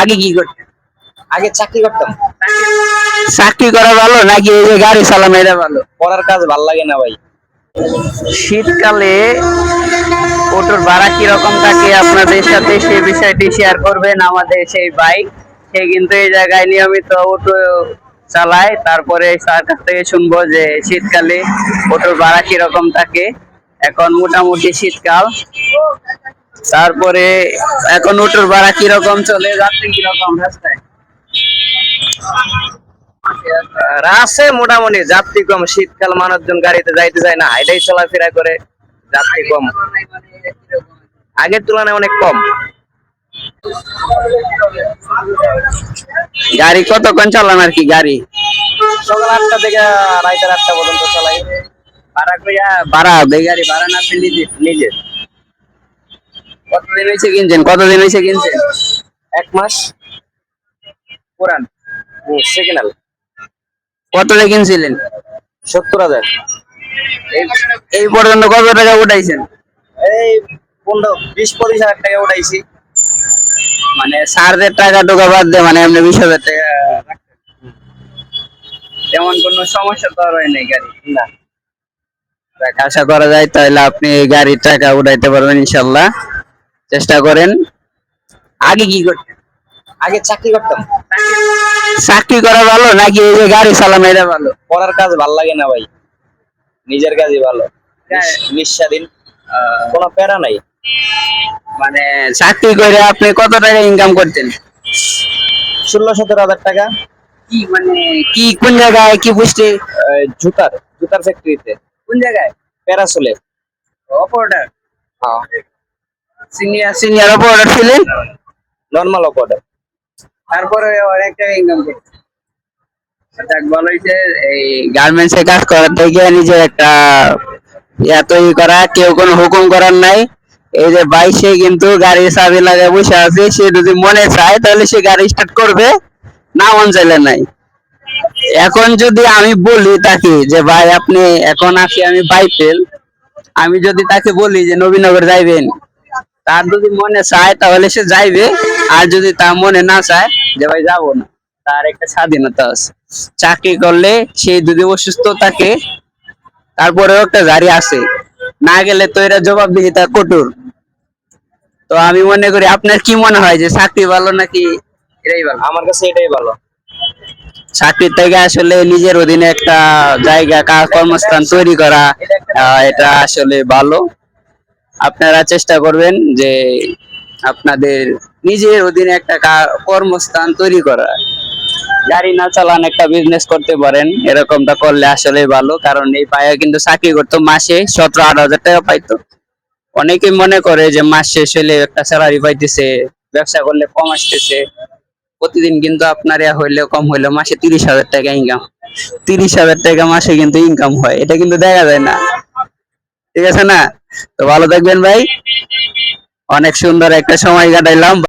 আগে কি করতেন? আগে চাকরি করতাম। চাকরি করা ভালো নাকি এই যে গাড়ি চালানো এটা ভালো? পড়ার কাজ ভাল লাগে না ভাই। শীতকালে অটোর ভাড়া কিরকম থাকে আপনাদের সাথে সেই বিষয়টি শেয়ার করবেন আমাদের সেই ভাই। সে কিন্তু এই জায়গায় নিয়মিত অটো চালায়। তারপরে তার কাছ থেকে শুনবো যে শীতকালে অটোর ভাড়া কিরকম থাকে। এখন মোটামুটি শীতকাল, তারপরে এখন অটোর ভাড়া কিরকম চলে, যাত্রী কিরকম রাস্তায়? আছে মোটামুটি, যাত্রী কম। শীতকাল মানুষজন গাড়িতে যাইতে চায় না, এটাই চলাফেরা করে, যাত্রী কম। আগের তুলনায় অনেক কম। গাড়ি কতক্ষণ চালান আর কি? গাড়ি সকাল 8টা থেকে রাত 8টা পর্যন্ত চালাই। ভাড়া কইয়া ভাড়া গাড়ি ভাড়া না আপনি নিজে নিজে? কতদিন হয়েছে কিনছেন? কতদিন হয়েছে কিনছেন? 1 মাস। পুরান? Second hand. কত দিয়ে কিনছিলেন? 70,000। এই পর্যন্ত কত টাকা উঠাইছেন? এই 15-20-25 হাজার টাকা উঠাইছি। মানে 4,000 টাকা টোকা বাদ দিয়ে মানে এমনি 20,000 টাকা। তেমন কোনো সমস্যা তো আর হয় নাই গাড়ি? না। আশা করা যায় তাহলে আপনি গাড়ির টাকা উঠাইতে পারবেন ইনশাল্লাহ। চেষ্টা করেন। আগে কি করতেন? আগে চাকরি করতাম। চাকরি করা ভালো নাকি এই যে গাড়ি চালানো এটা ভালো? পড়ার কাজ ভাল লাগে না ভাই, নিজের কাজই ভালো। নিঃস্বাধীন, কোনো প্যারা নাই। মানে চাকরি করে আপনি কত টাকা ইনকাম করতেন? 16-17 হাজার টাকা। কি মানে কি কোন জায়গায় কি পোস্টে? জুতার ফ্যাক্টরিতে। কোন জায়গায়? প্যারাসোলে। অপারেটর? হ্যাঁ। সিনিয়র অপারেটর ছিলেন? Normal operator. তারপরে অনেক টাকা ইনকাম করতেন। যাক ভালো হইছে। এই গার্মেন্টস এ কাজ করার থেকে নিজের একটা ইয়া তৈরি করা, কেউ কোনো হুকুম করার নাই। এই যে বাইশে কিন্তু গাড়ির চাবি লাগায় বসে আছে, সে যদি মনে চায় তাহলে সে গাড়ি স্টার্ট করবে, না মন চাইলে নাই। এখন যদি আমি বলি তাকে যে ভাই আপনি এখন আসি আমি বাইপেল, আমি যদি তাকে বলি যে নবীনগর যাইবেন, তার যদি মনে চায় তাহলে সে যাইবে, আর যদি তার মনে না চায় যে ভাই যাবো না, তার একটা স্বাধীনতা আছে। চাকরি করলে সে যদি অসুস্থ থাকে তারপরেও একটা গাড়ি আছে, না গেলে তো এরা জবাবদিহিতা কঠোর। তো আমি মনে করি, আপনার কি মনে হয় যে চাকরি ভালো নাকি এটাই ভালো? আমার কাছে এটাই ভালো। চাকরির থেকে আসলে নিজের অধীনে একটা জায়গা কর্মস্থান তৈরি করা, এটা আসলে ভালো। আপনারা চেষ্টা করবেন যে আপনাদের নিজের অধীনে একটা কর্মস্থান তৈরি করা। গাড়ি না চালান একটা বিজনেস করতে পারেন, এরকমটা করলে আসলে ভালো। কারণ এই পায়ে কিন্তু চাকরি করতো মাসে 17-18 হাজার টাকা পাইতো। অনেকে মনে করে যে মাস শেষ হলে একটা স্যালারি পাইতেছে, ব্যবসা করলে কম আসতেছে। প্রতিদিন কিন্তু আপনার হইলেও কম হইলেও মাসে 30,000 টাকা ইনকাম। 30,000 টাকা মাসে কিন্তু ইনকাম হয়, এটা কিন্তু দেখা যায় না। ঠিক আছে না? তো ভালো থাকবেন ভাই, অনেক সুন্দর একটা সময় কাটাইলাম।